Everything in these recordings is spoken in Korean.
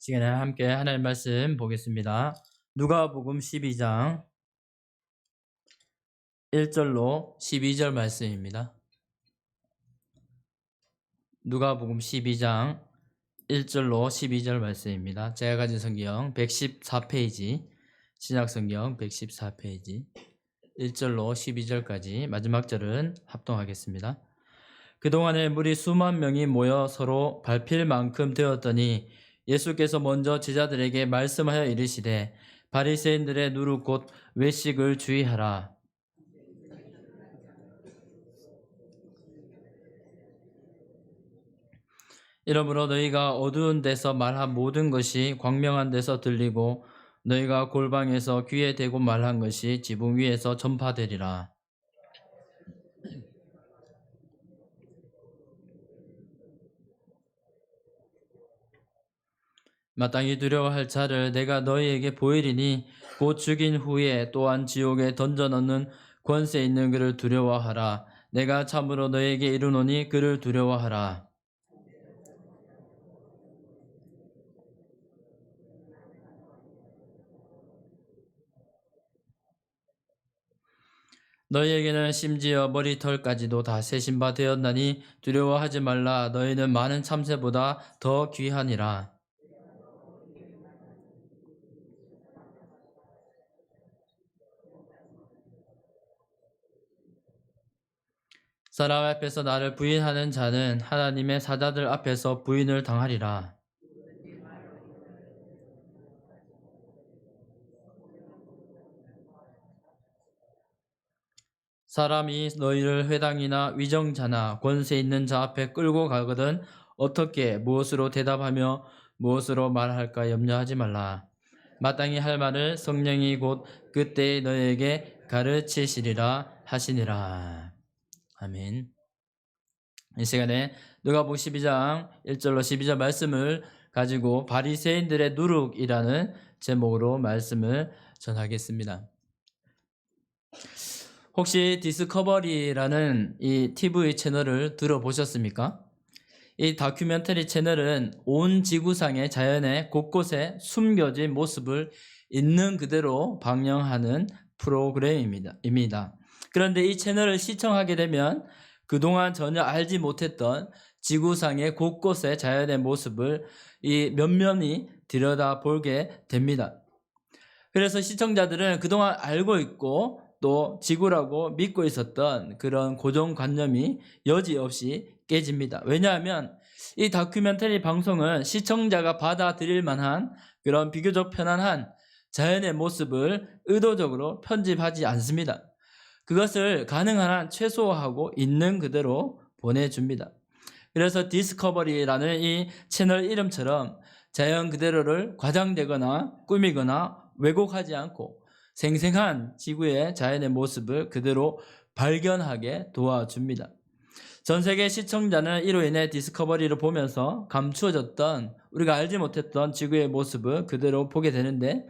시간에 함께 하나님 말씀 보겠습니다. 누가복음 12장 1절로 12절 말씀입니다. 누가복음 12장 1절로 12절 말씀입니다. 제가 가진 성경 114페이지, 신약성경 114페이지 1절로 12절까지 마지막 절은 합동하겠습니다. 그동안에 무리 수만 명이 모여 서로 밟힐 만큼 되었더니 예수께서 먼저 제자들에게 말씀하여 이르시되 바리새인들의 누룩 곧 외식을 주의하라. 이러므로 너희가 어두운 데서 말한 모든 것이 광명한 데서 들리고 너희가 골방에서 귀에 대고 말한 것이 지붕 위에서 전파되리라. 마땅히 두려워할 자를 내가 너희에게 보이리니 곧 죽인 후에 또한 지옥에 던져 넣는 권세 있는 그를 두려워하라. 내가 참으로 너희에게 이르노니 그를 두려워하라. 너희에게는 심지어 머리털까지도 다 세신 바 되었나니 두려워하지 말라. 너희는 많은 참새보다 더 귀하니라. 사람 앞에서 나를 부인하는 자는 하나님의 사자들 앞에서 부인을 당하리라. 사람이 너희를 회당이나 위정자나 권세 있는 자 앞에 끌고 가거든 어떻게 무엇으로 대답하며 무엇으로 말할까 염려하지 말라. 마땅히 할 말을 성령이 곧 그때에 너희에게 가르치시리라 하시니라. 아멘. 이 시간에 누가복음 12장 1절로 12절 말씀을 가지고 바리새인들의 누룩이라는 제목으로 말씀을 전하겠습니다. 혹시 디스커버리라는 이 TV 채널을 들어보셨습니까? 이 다큐멘터리 채널은 온 지구상의 자연의 곳곳에 숨겨진 모습을 있는 그대로 방영하는 프로그램입니다. 그런데 이 채널을 시청하게 되면 그동안 전혀 알지 못했던 지구상의 곳곳의 자연의 모습을 이 면면히 들여다보게 됩니다. 그래서 시청자들은 그동안 알고 있고 또 지구라고 믿고 있었던 그런 고정관념이 여지없이 깨집니다. 왜냐하면 이 다큐멘터리 방송은 시청자가 받아들일 만한 그런 비교적 편안한 자연의 모습을 의도적으로 편집하지 않습니다. 그것을 가능한 한 최소화하고 있는 그대로 보내줍니다. 그래서 디스커버리라는 이 채널 이름처럼 자연 그대로를 과장되거나 꾸미거나 왜곡하지 않고 생생한 지구의 자연의 모습을 그대로 발견하게 도와줍니다. 전 세계 시청자는 이로 인해 디스커버리를 보면서 감추어졌던 우리가 알지 못했던 지구의 모습을 그대로 보게 되는데,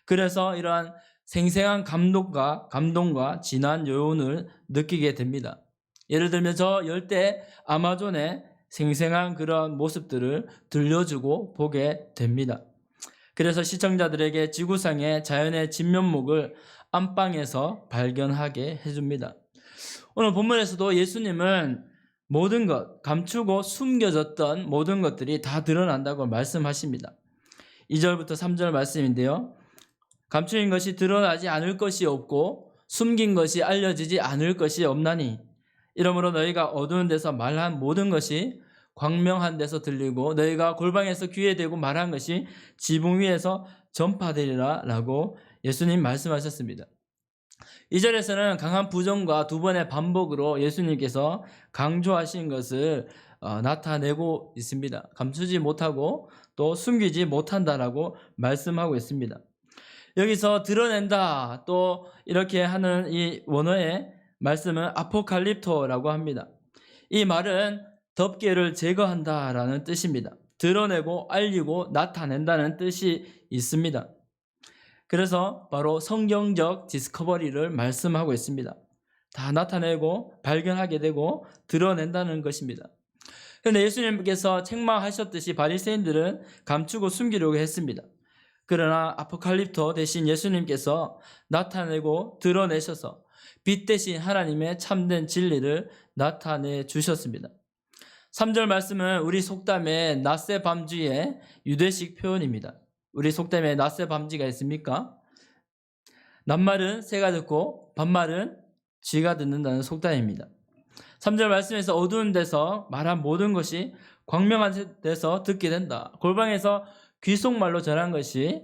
그래서 이러한 생생한 감동과 진한 여운을 느끼게 됩니다. 예를 들면 저 열대 아마존의 생생한 그런 모습들을 들려주고 보게 됩니다. 그래서 시청자들에게 지구상의 자연의 진면목을 안방에서 발견하게 해줍니다. 오늘 본문에서도 예수님은 모든 것, 감추고 숨겨졌던 모든 것들이 다 드러난다고 말씀하십니다. 2절부터 3절 말씀인데요. 감추인 것이 드러나지 않을 것이 없고 숨긴 것이 알려지지 않을 것이 없나니 이러므로 너희가 어두운 데서 말한 모든 것이 광명한 데서 들리고 너희가 골방에서 귀에 대고 말한 것이 지붕 위에서 전파되리라 라고 예수님 말씀하셨습니다. 2절에서는 강한 부정과 두 번의 반복으로 예수님께서 강조하신 것을 나타내고 있습니다. 감추지 못하고 또 숨기지 못한다라고 말씀하고 있습니다. 여기서 드러낸다 또 이렇게 하는 이 원어의 말씀은 아포칼립토라고 합니다. 이 말은 덮개를 제거한다라는 뜻입니다. 드러내고 알리고 나타낸다는 뜻이 있습니다. 그래서 바로 성경적 디스커버리를 말씀하고 있습니다. 다 나타내고 발견하게 되고 드러낸다는 것입니다. 그런데 예수님께서 책망하셨듯이 바리새인들은 감추고 숨기려고 했습니다. 그러나 아포칼립토 대신 예수님께서 나타내고 드러내셔서 빛 대신 하나님의 참된 진리를 나타내 주셨습니다. 3절 말씀은 우리 속담의 낫새 밤쥐의 유대식 표현입니다. 우리 속담에 낫새 밤쥐가 있습니까? 낮말은 새가 듣고 밤말은 쥐가 듣는다는 속담입니다. 3절 말씀에서 어두운 데서 말한 모든 것이 광명한 데서 듣게 된다. 골방에서 귓속말로 전한 것이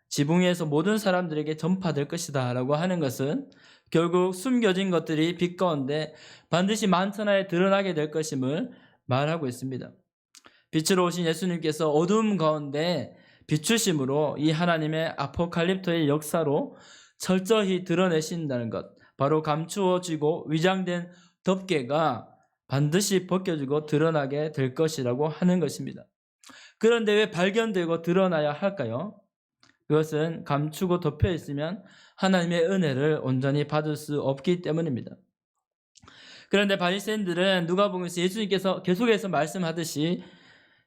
지붕 위에서 모든 사람들에게 전파될 것이다 라고 하는 것은 결국 숨겨진 것들이 빛 가운데 반드시 만천하에 드러나게 될 것임을 말하고 있습니다. 빛으로 오신 예수님께서 어두움 가운데 비추심으로 이 하나님의 아포칼립토의 역사로 철저히 드러내신다는 것, 바로 감추어지고 위장된 덮개가 반드시 벗겨지고 드러나게 될 것이라고 하는 것입니다. 그런데 왜 발견되고 드러나야 할까요? 그것은 감추고 덮여 있으면 하나님의 은혜를 온전히 받을 수 없기 때문입니다. 그런데 바리새인들은 누가복음에서 예수님께서 계속해서 말씀하듯이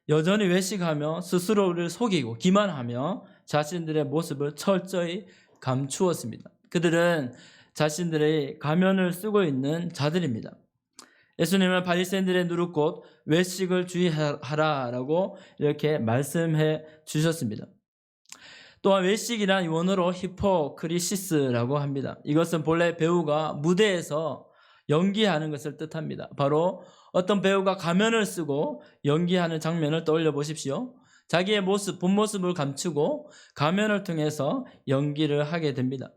여전히 외식하며 스스로를 속이고 기만하며 자신들의 모습을 철저히 감추었습니다. 그들은 자신들의 가면을 쓰고 있는 자들입니다. 예수님은 바리새인들의 누룩곧 외식을 주의하라라고 이렇게 말씀해 주셨습니다. 또한 외식이란 원어로 히포크리시스라고 합니다. 이것은 본래 배우가 무대에서 연기하는 것을 뜻합니다. 바로 어떤 배우가 가면을 쓰고 연기하는 장면을 떠올려 보십시오. 자기의 모습, 본 모습을 감추고 가면을 통해서 연기를 하게 됩니다.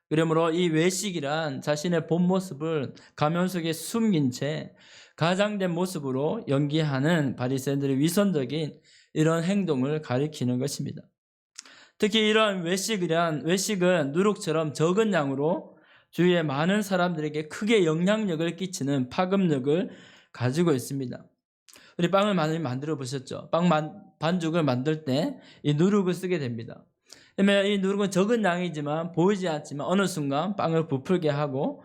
그러므로 이 외식이란 자신의 본 모습을 가면 속에 숨긴 채 가장된 모습으로 연기하는 바리새인들의 위선적인 이런 행동을 가리키는 것입니다. 특히 이러한 외식은 누룩처럼 적은 양으로 주위의 많은 사람들에게 크게 영향력을 끼치는 파급력을 가지고 있습니다. 우리 빵을 많이 만들어 보셨죠? 반죽을 만들 때 이 누룩을 쓰게 됩니다. 그러면 이 누룩은 적은 양이지만 보이지 않지만 어느 순간 빵을 부풀게 하고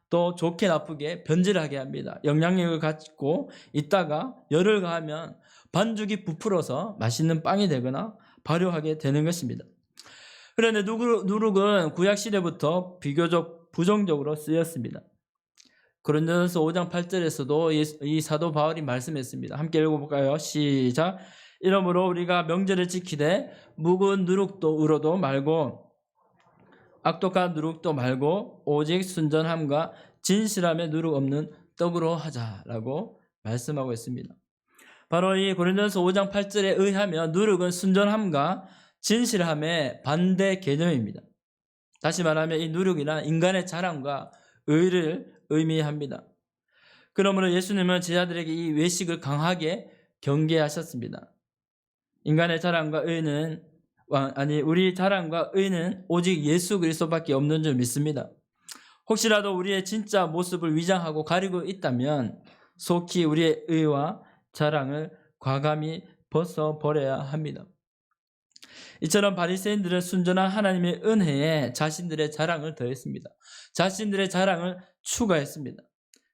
또 좋게 나쁘게 변질하게 합니다. 영향력을 갖고 있다가 열을 가하면 반죽이 부풀어서 맛있는 빵이 되거나 발효하게 되는 것입니다. 그런데 누룩은 구약시대부터 비교적 부정적으로 쓰였습니다. 고린도전서 5장 8절에서도 이 사도 바울이 말씀했습니다. 함께 읽어볼까요? 시작. 이러므로 우리가 명절을 지키되 묵은 누룩도 으로도 말고 악독한 누룩도 말고 오직 순전함과 진실함에 누룩 없는 떡으로 하자라고 말씀하고 있습니다. 바로 이 고린도전서 5장 8절에 의하면 누룩은 순전함과 진실함의 반대 개념입니다. 다시 말하면 이 누룩이란 인간의 자랑과 의를 의미합니다. 그러므로 예수님은 제자들에게 이 외식을 강하게 경계하셨습니다. 인간의 자랑과 의는 우리 자랑과 의는 오직 예수 그리스도밖에 없는 줄 믿습니다. 혹시라도 우리의 진짜 모습을 위장하고 가리고 있다면 속히 우리의 의와 자랑을 과감히 벗어버려야 합니다. 이처럼 바리새인들은 순전한 하나님의 은혜에 자신들의 자랑을 더했습니다. 자신들의 자랑을 추가했습니다.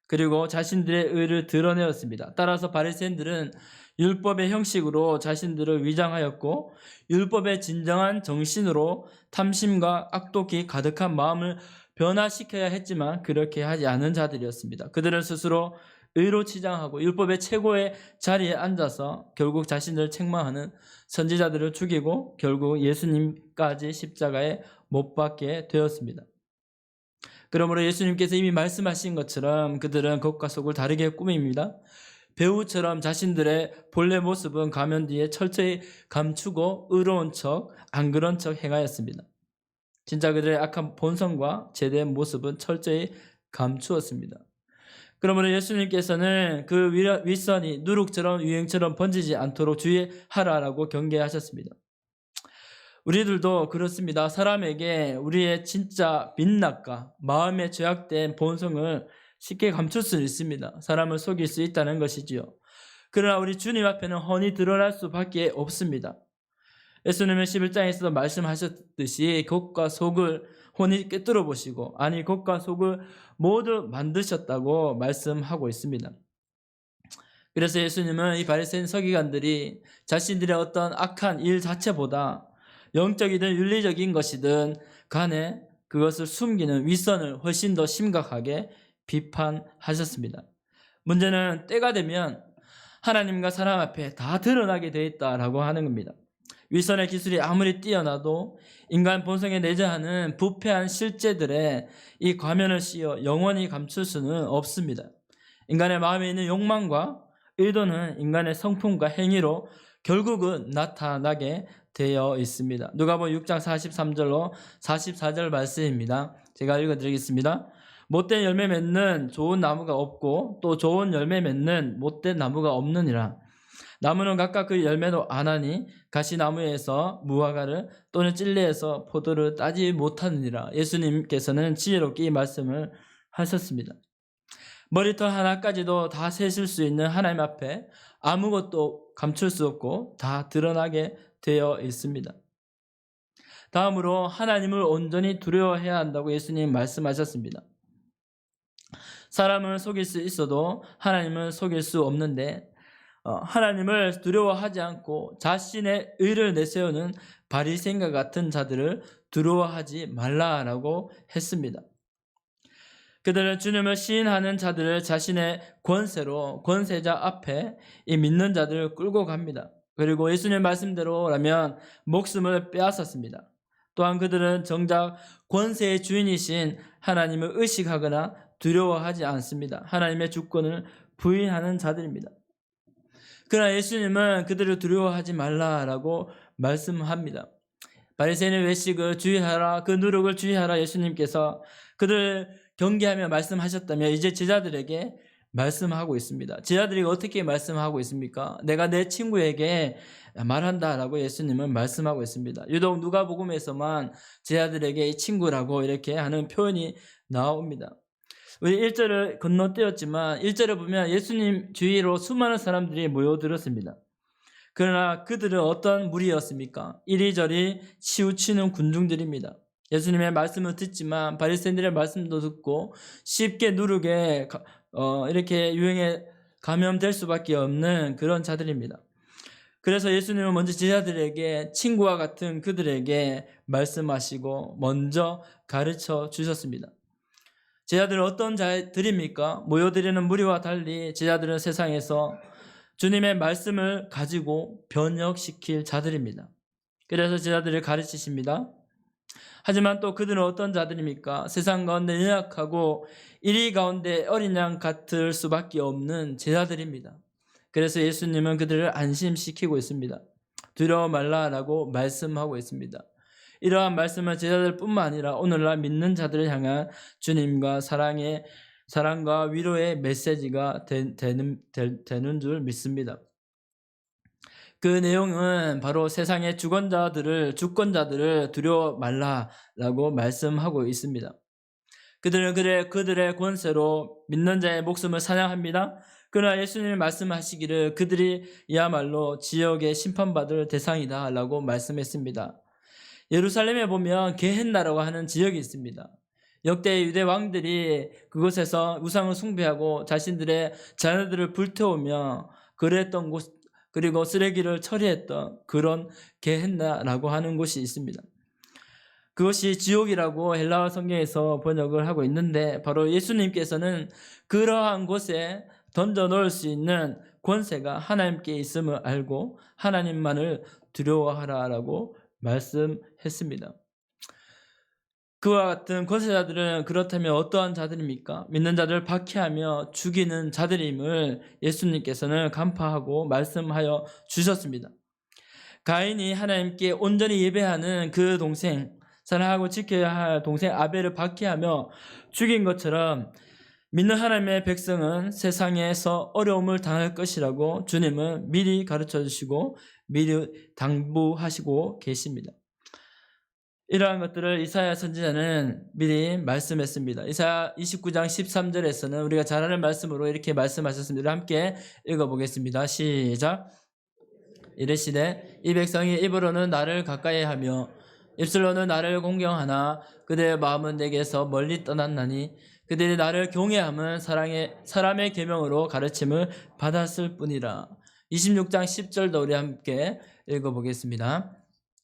그리고 자신들의 의를 드러내었습니다. 따라서 바리새인들은 율법의 형식으로 자신들을 위장하였고 율법의 진정한 정신으로 탐심과 악독이 가득한 마음을 변화시켜야 했지만 그렇게 하지 않은 자들이었습니다. 그들은 스스로 의로 치장하고 율법의 최고의 자리에 앉아서 결국 자신들을 책망하는 선지자들을 죽이고 결국 예수님까지 십자가에 못 박게 되었습니다. 그러므로 예수님께서 이미 말씀하신 것처럼 그들은 겉과 속을 다르게 꾸밉니다. 배우처럼 자신들의 본래 모습은 가면 뒤에 철저히 감추고 의로운 척, 안 그런 척 행하였습니다. 진짜 그들의 악한 본성과 제대한 모습은 철저히 감추었습니다. 그러므로 예수님께서는 그 윗선이 누룩처럼 유행처럼 번지지 않도록 주의하라라고 경계하셨습니다. 우리들도 그렇습니다. 사람에게 우리의 진짜 민낯과 마음의 죄악된 본성을 쉽게 감출 수 있습니다. 사람을 속일 수 있다는 것이지요. 그러나 우리 주님 앞에는 훤히 드러날 수밖에 없습니다. 예수님은 11장에서도 말씀하셨듯이 겉과 속을 혼이 꿰뚫어 보시고 아니 겉과 속을 모두 만드셨다고 말씀하고 있습니다. 그래서 예수님은 이 바리새인 서기관들이 자신들의 어떤 악한 일 자체보다 영적이든 윤리적인 것이든 간에 그것을 숨기는 윗선을 훨씬 더 심각하게 비판하셨습니다. 문제는 때가 되면 하나님과 사람 앞에 다 드러나게 되어 있다라고 하는 겁니다. 윗선의 기술이 아무리 뛰어나도 인간 본성에 내재하는 부패한 실제들의 이 과면을 씌워 영원히 감출 수는 없습니다. 인간의 마음에 있는 욕망과 의도는 인간의 성품과 행위로 결국은 나타나게 되어 있습니다. 누가복음 6장 43절로 44절 말씀입니다. 제가 읽어드리겠습니다. 못된 열매 맺는 좋은 나무가 없고 또 좋은 열매 맺는 못된 나무가 없느니라. 나무는 각각 그 열매도 안 하니 가시나무에서 무화과를 또는 찔레에서 포도를 따지 못하느니라. 예수님께서는 지혜롭게 이 말씀을 하셨습니다. 머리털 하나까지도 다 세실 수 있는 하나님 앞에 아무것도 감출 수 없고 다 드러나게 되어 있습니다. 다음으로 하나님을 온전히 두려워해야 한다고 예수님 말씀하셨습니다. 사람을 속일 수 있어도 하나님을 속일 수 없는데 하나님을 두려워하지 않고 자신의 의를 내세우는 바리새인과 같은 자들을 두려워하지 말라라고 했습니다. 그들은 주님을 시인하는 자들을 자신의 권세로 권세자 앞에 이 믿는 자들을 끌고 갑니다. 그리고 예수님 말씀대로라면 목숨을 빼앗았습니다. 또한 그들은 정작 권세의 주인이신 하나님을 의식하거나 두려워하지 않습니다. 하나님의 주권을 부인하는 자들입니다. 그러나 예수님은 그들을 두려워하지 말라라고 말씀합니다. 바리새인의 외식을 주의하라, 그 누룩을 주의하라 예수님께서 그들을 경계하며 말씀하셨다며 이제 제자들에게 말씀하고 있습니다. 제자들이 어떻게 말씀하고 있습니까? 내가 내 친구에게 말한다라고 예수님은 말씀하고 있습니다. 유독 누가복음에서만 제자들에게 이 친구라고 이렇게 하는 표현이 나옵니다. 우리 1절을 건너뛰었지만 1절을 보면 예수님 주위로 수많은 사람들이 모여들었습니다. 그러나 그들은 어떤 무리였습니까? 이리저리 치우치는 군중들입니다. 예수님의 말씀을 듣지만 바리새인들의 말씀도 듣고 쉽게 누룩에 이렇게 유행에 감염될 수밖에 없는 그런 자들입니다. 그래서 예수님은 먼저 제자들에게 친구와 같은 그들에게 말씀하시고 먼저 가르쳐 주셨습니다. 제자들은 어떤 자들입니까? 모여드리는 무리와 달리 제자들은 세상에서 주님의 말씀을 가지고 변혁시킬 자들입니다. 그래서 제자들을 가르치십니다. 하지만 또 그들은 어떤 자들입니까? 세상 가운데 연약하고 이리 가운데 어린 양 같을 수밖에 없는 제자들입니다. 그래서 예수님은 그들을 안심시키고 있습니다. 두려워 말라라고 말씀하고 있습니다. 이러한 말씀은 제자들뿐만 아니라 오늘날 믿는 자들을 향한 주님과 사랑과 위로의 메시지가 되는 줄 믿습니다. 그 내용은 바로 세상의 주권자들을 두려워 말라라고 말씀하고 있습니다. 그들은 그들의 권세로 믿는 자의 목숨을 사냥합니다. 그러나 예수님이 말씀하시기를 그들이 이야말로 지역에 심판받을 대상이다라고 말씀했습니다. 예루살렘에 보면 게헨나라고 하는 지역이 있습니다. 역대 유대 왕들이 그곳에서 우상을 숭배하고 자신들의 자녀들을 불태우며 그랬던 곳, 그리고 쓰레기를 처리했던 그런 게헨나라고 하는 곳이 있습니다. 그것이 지옥이라고 헬라어 성경에서 번역을 하고 있는데 바로 예수님께서는 그러한 곳에 던져 넣을 수 있는 권세가 하나님께 있음을 알고 하나님만을 두려워하라라고 말씀했습니다. 그와 같은 권세자들은 그렇다면 어떠한 자들입니까? 믿는 자들을 박해하며 죽이는 자들임을 예수님께서는 간파하고 말씀하여 주셨습니다. 가인이 하나님께 온전히 예배하는 그 동생, 사랑하고 지켜야 할 동생 아벨을 박해하며 죽인 것처럼 믿는 하나님의 백성은 세상에서 어려움을 당할 것이라고 주님은 미리 가르쳐 주시고 미리 당부하시고 계십니다. 이러한 것들을 이사야 선지자는 미리 말씀했습니다. 이사야 29장 13절에서는 우리가 잘 아는 말씀으로 이렇게 말씀하셨습니다. 함께 읽어보겠습니다. 시작. 이르시되 이 백성이 입으로는 나를 가까이 하며 입술로는 나를 공경하나 그들의 마음은 내게서 멀리 떠났나니 그들이 나를 경외함은 사람의 계명으로 가르침을 받았을 뿐이라. 26장 10절도 우리 함께 읽어보겠습니다.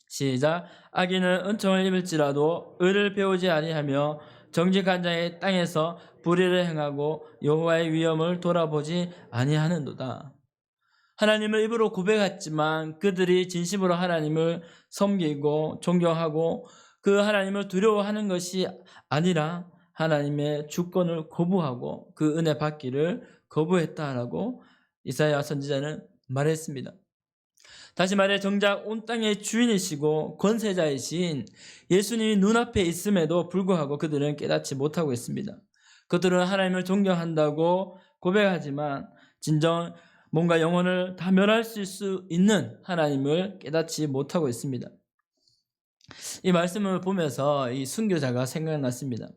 시작. 악인은 은총을 입을지라도 의를 배우지 아니하며 정직한 자의 땅에서 불의를 행하고 여호와의 위엄을 돌아보지 아니하는도다. 하나님을 입으로 고백했지만 그들이 진심으로 하나님을 섬기고 존경하고 그 하나님을 두려워하는 것이 아니라 하나님의 주권을 거부하고 그 은혜 받기를 거부했다라고 이사야 선지자는 말했습니다. 다시 말해 정작 온 땅의 주인이시고 권세자이신 예수님이 눈앞에 있음에도 불구하고 그들은 깨닫지 못하고 있습니다. 그들은 하나님을 존경한다고 고백하지만 진정 뭔가 영혼을 다 멸할 수 있는 하나님을 깨닫지 못하고 있습니다. 이 말씀을 보면서 이 순교자가 생각났습니다.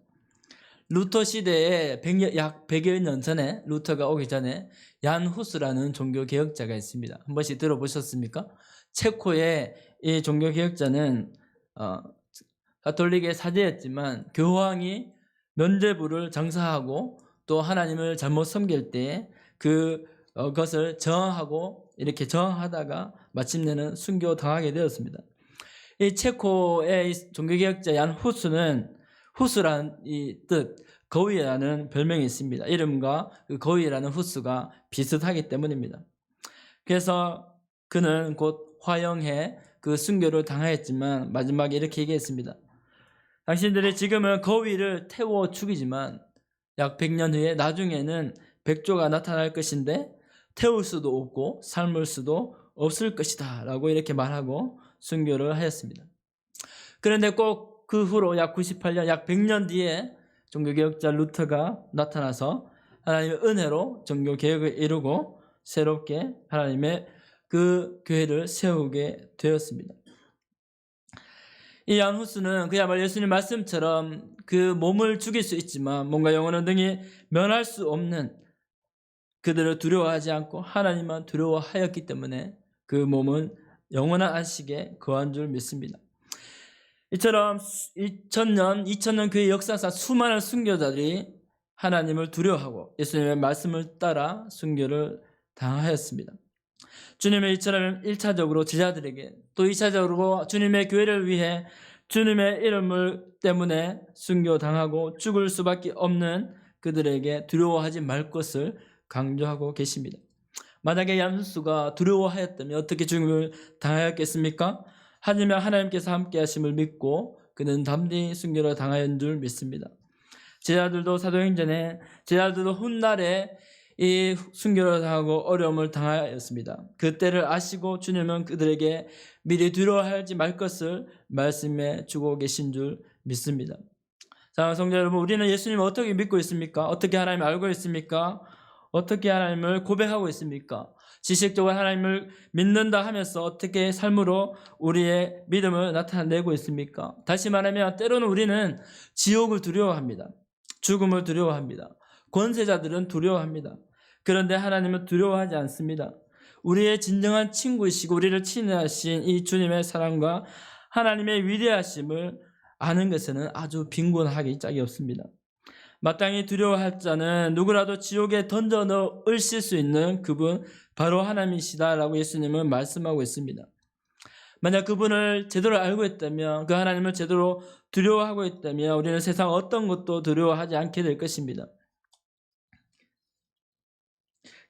루터 시대에 약 100여 년 전에, 루터가 오기 전에 얀 후스라는 종교개혁자가 있습니다. 한 번씩 들어보셨습니까? 체코의 이 종교개혁자는 가톨릭의 사제였지만 교황이 면죄부를 장사하고 또 하나님을 잘못 섬길 때 그것을 저항하고 이렇게 저항하다가 마침내는 순교당하게 되었습니다. 이 체코의 종교개혁자 얀 후스는 후스란 이 뜻, 거위라는 별명이 있습니다. 이름과 그 거위라는 후스가 비슷하기 때문입니다. 그래서 그는 곧 화형해 그 순교를 당하였지만 마지막에 이렇게 얘기했습니다. 당신들이 지금은 거위를 태워 죽이지만 약 100년 후에 나중에는 백조가 나타날 것인데 태울 수도 없고 삶을 수도 없을 것이다 라고 이렇게 말하고 순교를 하였습니다. 그런데 꼭 그 후로 약 98년, 약 100년 뒤에 종교개혁자 루터가 나타나서 하나님의 은혜로 종교개혁을 이루고 새롭게 하나님의 그 교회를 세우게 되었습니다. 이 얀 후스는 그야말로 예수님 말씀처럼 그 몸을 죽일 수 있지만 뭔가 영혼은 등이 면할 수 없는, 그들을 두려워하지 않고 하나님만 두려워하였기 때문에 그 몸은 영원한 안식에 거한 줄 믿습니다. 이처럼 2000년 교회 역사상 수많은 순교자들이 하나님을 두려워하고 예수님의 말씀을 따라 순교를 당하였습니다. 주님의 이처럼 1차적으로 제자들에게, 또 2차적으로 주님의 교회를 위해 주님의 이름을 때문에 순교당하고 죽을 수밖에 없는 그들에게 두려워하지 말 것을 강조하고 계십니다. 만약에 얀 후스가 두려워하였다면 어떻게 죽음을 당하였겠습니까? 하지만 하나님께서 함께 하심을 믿고 그는 담대히 순교를 당하였는 줄 믿습니다. 제자들도 사도행전에 제자들도 훗날에 이 순교를 당하고 어려움을 당하였습니다. 그때를 아시고 주님은 그들에게 미리 두려워하지 말 것을 말씀해 주고 계신 줄 믿습니다. 자, 성도 여러분, 우리는 예수님을 어떻게 믿고 있습니까? 어떻게 하나님을 알고 있습니까? 어떻게 하나님을 고백하고 있습니까? 지식적으로 하나님을 믿는다 하면서 어떻게 삶으로 우리의 믿음을 나타내고 있습니까? 다시 말하면 때로는 우리는 지옥을 두려워합니다. 죽음을 두려워합니다. 권세자들은 두려워합니다. 그런데 하나님은 두려워하지 않습니다. 우리의 진정한 친구이시고 우리를 친애하신 이 주님의 사랑과 하나님의 위대하심을 아는 것에는 아주 빈곤하기 짝이 없습니다. 마땅히 두려워할 자는 누구라도 지옥에 던져 넣으실 수 있는 그분 바로 하나님이시다라고 예수님은 말씀하고 있습니다. 만약 그분을 제대로 알고 있다면, 그 하나님을 제대로 두려워하고 있다면 우리는 세상 어떤 것도 두려워하지 않게 될 것입니다.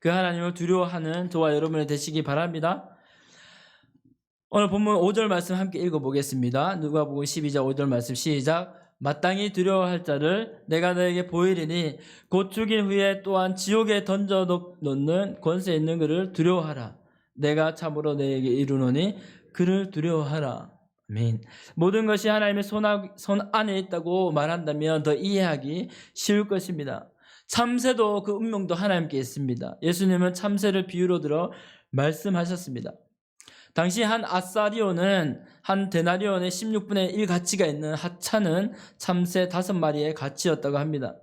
그 하나님을 두려워하는 저와 여러분이 되시기 바랍니다. 오늘 본문 5절 말씀 함께 읽어보겠습니다. 누가복음 12장 5절 말씀 시작. 마땅히 두려워할 자를 내가 너에게 보이리니 곧 죽인 후에 또한 지옥에 던져 놓는 권세 있는 그를 두려워하라. 내가 참으로 너에게 이르노니 그를 두려워하라. 아멘. 모든 것이 하나님의 손 안에 있다고 말한다면 더 이해하기 쉬울 것입니다. 참새도 그 운명도 하나님께 있습니다. 예수님은 참새를 비유로 들어 말씀하셨습니다. 당시 한 아사리온은 한 데나리온의 16분의 1 가치가 있는 하찮은 참새 5마리의 가치였다고 합니다.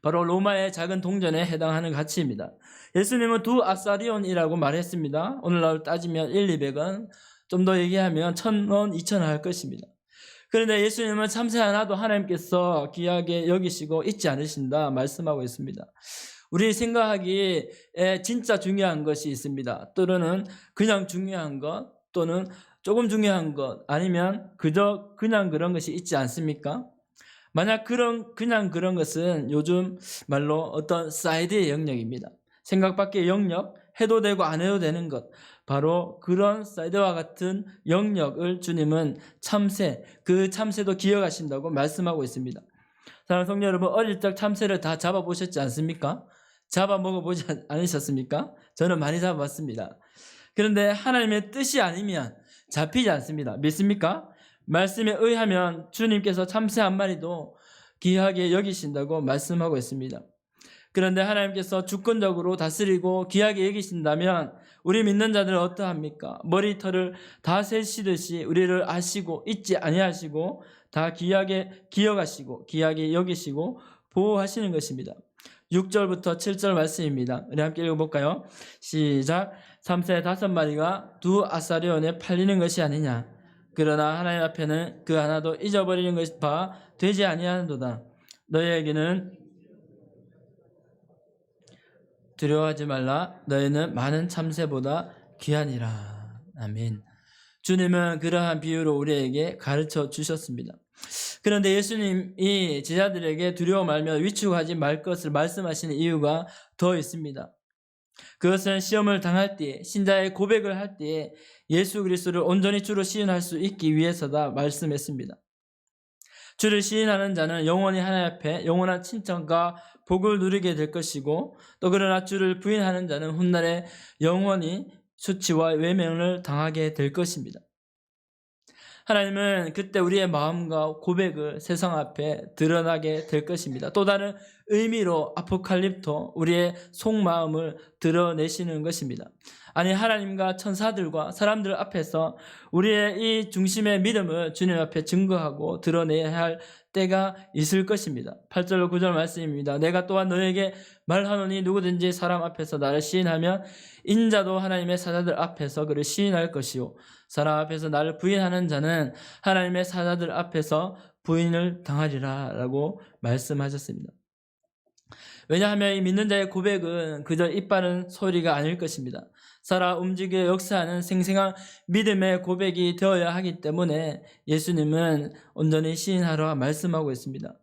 바로 로마의 작은 동전에 해당하는 가치입니다. 예수님은 2 아사리온이라고 말했습니다. 오늘날 따지면 1, 200원, 좀 더 얘기하면 1,000원, 2,000원 할 것입니다. 그런데 예수님은 참새 하나도 하나님께서 귀하게 여기시고 잊지 않으신다 말씀하고 있습니다. 우리 생각하기에 진짜 중요한 것이 있습니다. 또는 그냥 중요한 것, 또는 조금 중요한 것, 아니면 그냥 그런 것이 있지 않습니까? 만약 그냥 그런 것은 요즘 말로 어떤 사이드의 영역입니다. 생각 밖의 영역, 해도 되고 안 해도 되는 것, 바로 그런 사이드와 같은 영역을 주님은 그 참새도 기억하신다고 말씀하고 있습니다. 사랑하는 성도 여러분, 어릴 적 참새를 다 잡아보셨지 않습니까? 잡아 먹어보지 않으셨습니까? 저는 많이 잡아봤습니다. 그런데 하나님의 뜻이 아니면 잡히지 않습니다. 믿습니까? 말씀에 의하면 주님께서 참새 한 마리도 귀하게 여기신다고 말씀하고 있습니다. 그런데 하나님께서 주권적으로 다스리고 귀하게 여기신다면 우리 믿는 자들은 어떠합니까? 머리털을 다 세시듯이 우리를 아시고 잊지 아니하시고 다 귀하게 기억하시고 귀하게 여기시고 보호하시는 것입니다. 6절부터 7절 말씀입니다. 우리 함께 읽어볼까요? 시작. 참새 5마리가 두 아사리온에 팔리는 것이 아니냐. 그러나 하나님 앞에는 그 하나도 잊어버리는 것이 바 되지 아니하는도다. 너희에게는 두려워하지 말라. 너희는 많은 참새보다 귀하니라. 아멘. 주님은 그러한 비유로 우리에게 가르쳐 주셨습니다. 그런데 예수님이 제자들에게 두려워 말며 위축하지 말 것을 말씀하시는 이유가 더 있습니다. 그것은 시험을 당할 때에, 신자의 고백을 할 때에 예수 그리스도를 온전히 주로 시인할 수 있기 위해서다 말씀했습니다. 주를 시인하는 자는 영원히 하나님 앞에 영원한 칭찬과 복을 누리게 될 것이고, 또 그러나 주를 부인하는 자는 훗날에 영원히 수치와 외면을 당하게 될 것입니다. 하나님은 그때 우리의 마음과 고백을 세상 앞에 드러나게 될 것입니다. 또 다른 의미로 아포칼립토, 우리의 속마음을 드러내시는 것입니다. 아니, 하나님과 천사들과 사람들 앞에서 우리의 이 중심의 믿음을 주님 앞에 증거하고 드러내야 할 때가 있을 것입니다. 8절 9절 말씀입니다. 내가 또한 너에게 말하노니 누구든지 사람 앞에서 나를 시인하면 인자도 하나님의 사자들 앞에서 그를 시인할 것이요, 사람 앞에서 나를 부인하는 자는 하나님의 사자들 앞에서 부인을 당하리라 라고 말씀하셨습니다. 왜냐하면 이 믿는 자의 고백은 그저 입 바른 소리가 아닐 것입니다. 살아 움직여 역사하는 생생한 믿음의 고백이 되어야 하기 때문에 예수님은 온전히 시인하라 말씀하고 있습니다.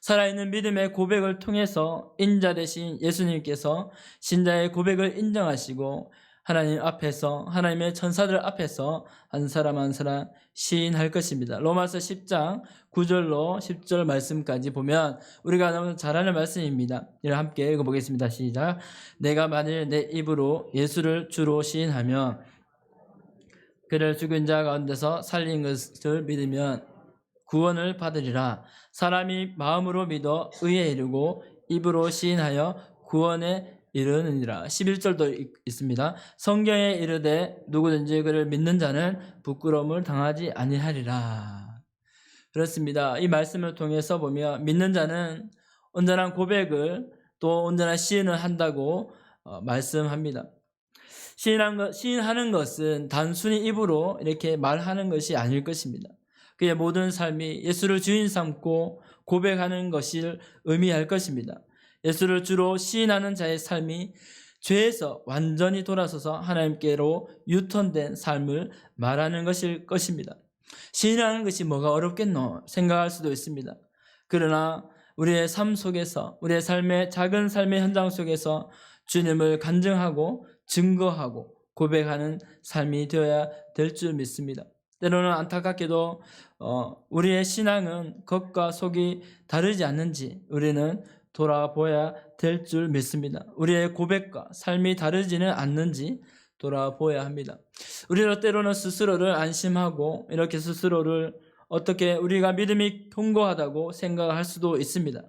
살아있는 믿음의 고백을 통해서 인자 되신 예수님께서 신자의 고백을 인정하시고 하나님 앞에서, 하나님의 천사들 앞에서 한 사람 한 사람 시인할 것입니다. 로마서 10장 9절로 10절 말씀까지 보면 우리가 너무 잘 아는 말씀입니다. 이를 함께 읽어보겠습니다. 시작. 내가 만일 내 입으로 예수를 주로 시인하며 그를 죽은 자 가운데서 살린 것을 믿으면 구원을 받으리라. 사람이 마음으로 믿어 의에 이르고 입으로 시인하여 구원에 이르느니라. 11절도 있습니다. 성경에 이르되 누구든지 그를 믿는 자는 부끄러움을 당하지 아니하리라. 그렇습니다. 이 말씀을 통해서 보면 믿는 자는 온전한 고백을 또 온전한 시인을 한다고 말씀합니다. 시인하는 것은 단순히 입으로 이렇게 말하는 것이 아닐 것입니다. 그의 모든 삶이 예수를 주인 삼고 고백하는 것을 의미할 것입니다. 예수를 주로 시인하는 자의 삶이 죄에서 완전히 돌아서서 하나님께로 유턴된 삶을 말하는 것일 것입니다. 시인하는 것이 뭐가 어렵겠노 생각할 수도 있습니다. 그러나 우리의 삶 속에서, 우리의 작은 삶의 현장 속에서 주님을 간증하고 증거하고 고백하는 삶이 되어야 될 줄 믿습니다. 때로는 안타깝게도 우리의 신앙은 겉과 속이 다르지 않는지 우리는 돌아보아야 될 줄 믿습니다. 우리의 고백과 삶이 다르지는 않는지 돌아보아야 합니다. 우리는 때로는 스스로를 안심하고 이렇게 스스로를 어떻게 우리가 믿음이 견고하다고 생각할 수도 있습니다.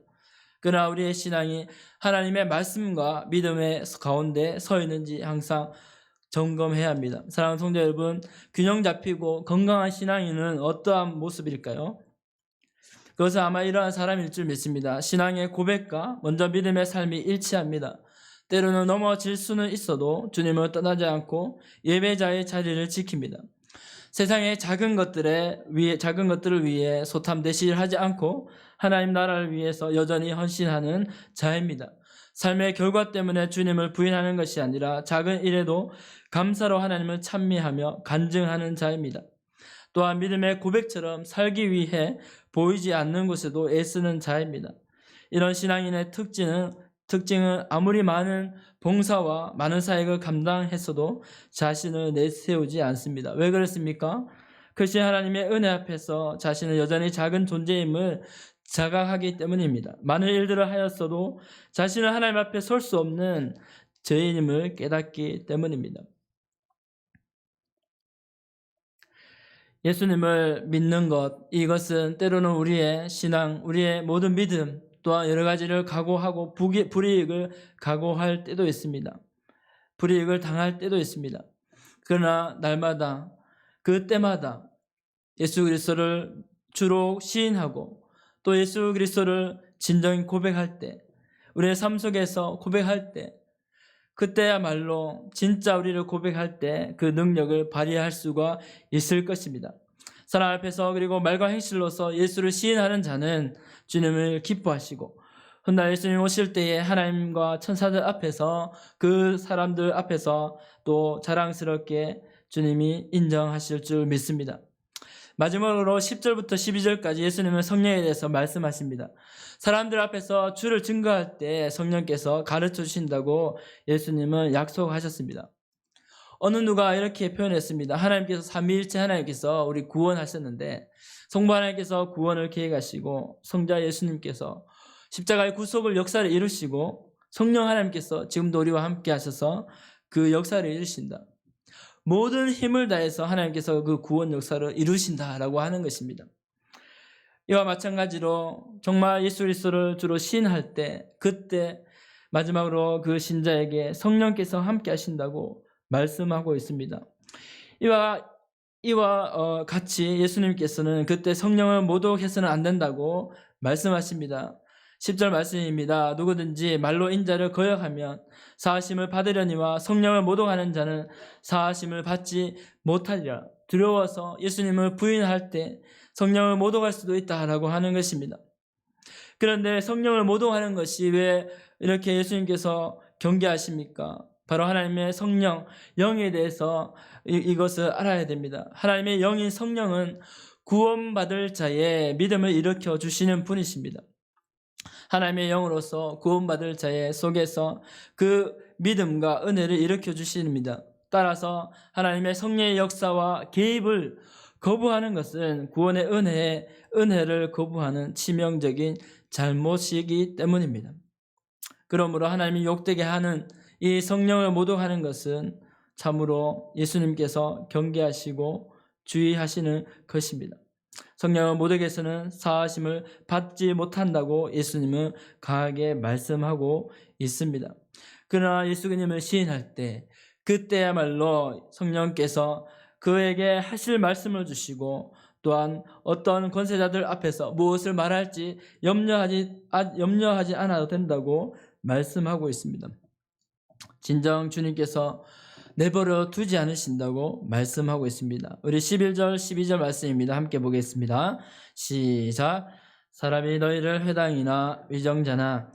그러나 우리의 신앙이 하나님의 말씀과 믿음의 가운데 서 있는지 항상 점검해야 합니다. 사랑하는 성도 여러분, 균형 잡히고 건강한 신앙인은 어떠한 모습일까요? 그것은 아마 이러한 사람일 줄 믿습니다. 신앙의 고백과 먼저 믿음의 삶이 일치합니다. 때로는 넘어질 수는 있어도 주님을 떠나지 않고 예배자의 자리를 지킵니다. 세상의 작은 것들을 위해 소탐대실하지 않고 하나님 나라를 위해서 여전히 헌신하는 자입니다. 삶의 결과 때문에 주님을 부인하는 것이 아니라 작은 일에도 감사로 하나님을 찬미하며 간증하는 자입니다. 또한 믿음의 고백처럼 살기 위해 보이지 않는 곳에도 애쓰는 자입니다. 이런 신앙인의 특징은 아무리 많은 봉사와 많은 사역을 감당했어도 자신을 내세우지 않습니다. 왜 그렇습니까? 크신 하나님의 은혜 앞에서 자신은 여전히 작은 존재임을 자각하기 때문입니다. 많은 일들을 하였어도 자신은 하나님 앞에 설 수 없는 죄인임을 깨닫기 때문입니다. 예수님을 믿는 것, 이것은 때로는 우리의 신앙, 우리의 모든 믿음, 또한 여러 가지를 각오하고 불이익을 각오할 때도 있습니다. 불이익을 당할 때도 있습니다. 그러나 날마다, 그때마다 예수 그리스도를 주로 시인하고 또 예수 그리스도를 진정히 고백할 때, 우리의 삶 속에서 고백할 때, 그때야말로 진짜 우리를 고백할 때 그 능력을 발휘할 수가 있을 것입니다. 사람 앞에서 그리고 말과 행실로서 예수를 시인하는 자는 주님을 기뻐하시고, 훗날 예수님 오실 때에 하나님과 천사들 앞에서, 그 사람들 앞에서 또 자랑스럽게 주님이 인정하실 줄 믿습니다. 마지막으로 10절부터 12절까지 예수님은 성령에 대해서 말씀하십니다. 사람들 앞에서 주를 증거할 때 성령께서 가르쳐 주신다고 예수님은 약속하셨습니다. 어느 누가 이렇게 표현했습니다. 하나님께서 삼위일체 하나님께서 우리 구원하셨는데, 성부 하나님께서 구원을 계획하시고 성자 예수님께서 십자가의 구속을 역사를 이루시고 성령 하나님께서 지금도 우리와 함께 하셔서 그 역사를 이루신다. 모든 힘을 다해서 하나님께서 그 구원 역사를 이루신다라고 하는 것입니다. 이와 마찬가지로 정말 예수 그리스도를 주로 시인할 때, 그때 마지막으로 그 신자에게 성령께서 함께 하신다고 말씀하고 있습니다. 이와 같이 예수님께서는 그때 성령을 모독해서는 안 된다고 말씀하십니다. 10절 말씀입니다. 누구든지 말로 인자를 거역하면 사하심을 받으려니와 성령을 모독하는 자는 사하심을 받지 못하리라. 두려워서 예수님을 부인할 때 성령을 모독할 수도 있다라고 하는 것입니다. 그런데 성령을 모독하는 것이 왜 이렇게 예수님께서 경계하십니까? 바로 하나님의 성령, 영에 대해서 이것을 알아야 됩니다. 하나님의 영인 성령은 구원받을 자의 믿음을 일으켜 주시는 분이십니다. 하나님의 영으로서 구원받을 자의 속에서 그 믿음과 은혜를 일으켜 주십니다. 따라서 하나님의 성령의 역사와 개입을 거부하는 것은 구원의 은혜를 거부하는 치명적인 잘못이기 때문입니다. 그러므로 하나님이 욕되게 하는 이 성령을 모독하는 것은 참으로 예수님께서 경계하시고 주의하시는 것입니다. 성령을 모독해서는 사하심을 받지 못한다고 예수님은 강하게 말씀하고 있습니다. 그러나 예수님을 시인할 때, 그때야말로 성령께서 그에게 하실 말씀을 주시고, 또한 어떤 권세자들 앞에서 무엇을 말할지 염려하지 않아도 된다고 말씀하고 있습니다. 진정 주님께서 내버려 두지 않으신다고 말씀하고 있습니다. 우리 11절 12절 말씀입니다. 함께 보겠습니다. 시작. 사람이 너희를 회당이나 위정자나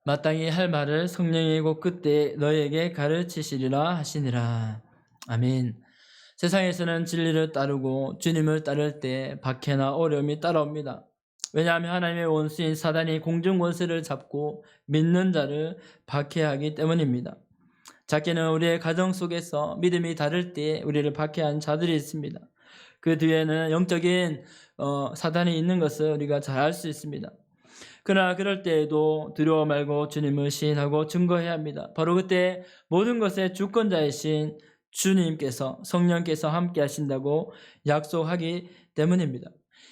마땅히 할 말을 성령이 곧 그때 너희에게 가르치시리라 하시니라. 아멘. 세상에서는 진리를 따르고 주님을 따를 때 박해나 어려움이 따라옵니다. 왜냐하면 하나님의 원수인 사단이 공중 권세를 잡고 믿는 자를 박해하기 때문입니다. 작게는 우리의 가정 속에서 믿음이 다를 때 우리를 박해한 자들이 있습니다. 그 뒤에는 영적인 사단이 있는 것을 우리가 잘 알 수 있습니다. 그러나 그럴 때에도 두려워 말고 주님을 시인하고 증거해야 합니다. 바로 그때 모든 것의 주권자이신 주님께서, 성령께서 함께 하신다고 약속하기 때문입니다.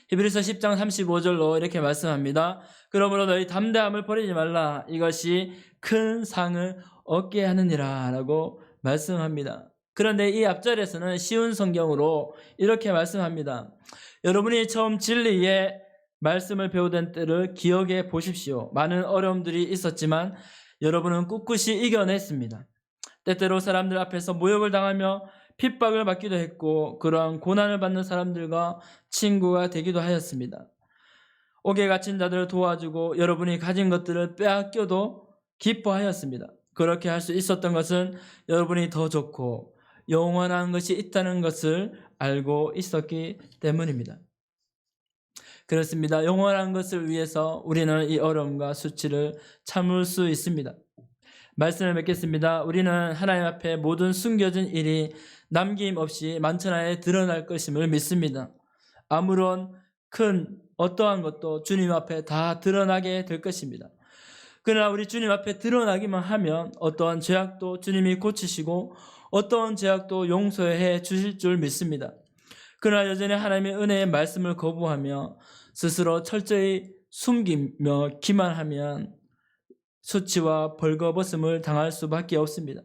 히브리서 10장 35절로 이렇게 말씀합니다. 그러므로 너희 담대함을 버리지 말라. 이것이 큰 상을 얻게 하느니라 라고 말씀합니다. 그런데 이 앞절에서는 쉬운 성경으로 이렇게 말씀합니다. 여러분이 처음 진리의 말씀을 배우던 때를 기억해 보십시오. 많은 어려움들이 있었지만 여러분은 꿋꿋이 이겨냈습니다. 때때로 사람들 앞에서 모욕을 당하며 핍박을 받기도 했고 그러한 고난을 받는 사람들과 친구가 되기도 하였습니다. 옥에 갇힌 자들을 도와주고 여러분이 가진 것들을 빼앗겨도 기뻐하였습니다. 그렇게 할 수 있었던 것은 여러분이 더 좋고 영원한 것이 있다는 것을 알고 있었기 때문입니다. 그렇습니다. 영원한 것을 위해서 우리는 이 어려움과 수치를 참을 수 있습니다. 말씀을 맺겠습니다. 우리는 하나님 앞에 모든 숨겨진 일이 남김없이 만천하에 드러날 것임을 믿습니다. 아무런 큰 어떠한 것도 주님 앞에 다 드러나게 될 것입니다. 그러나 우리 주님 앞에 드러나기만 하면 어떠한 죄악도 주님이 고치시고 어떠한 죄악도 용서해 주실 줄 믿습니다. 그러나 여전히 하나님의 은혜의 말씀을 거부하며 스스로 철저히 숨기며 기만하면 수치와 벌거벗음을 당할 수밖에 없습니다.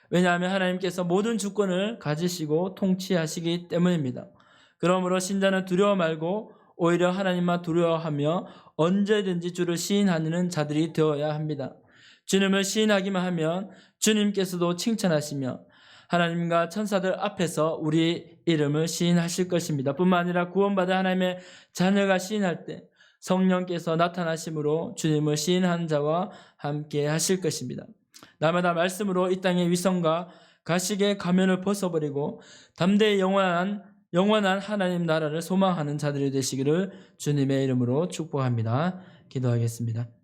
왜냐하면 하나님께서 모든 주권을 가지시고 통치하시기 때문입니다. 그러므로 신자는 두려워 말고 오히려 하나님만 두려워하며 언제든지 주를 시인하는 자들이 되어야 합니다. 주님을 시인하기만 하면 주님께서도 칭찬하시며 하나님과 천사들 앞에서 우리 이름을 시인하실 것입니다. 뿐만 아니라 구원받은 하나님의 자녀가 시인할 때 성령께서 나타나심으로 주님을 시인한 자와 함께 하실 것입니다. 날마다 말씀으로 이 땅의 위선과 가식의 가면을 벗어버리고 담대히 영원한 하나님 나라를 소망하는 자들이 되시기를 주님의 이름으로 축복합니다. 기도하겠습니다.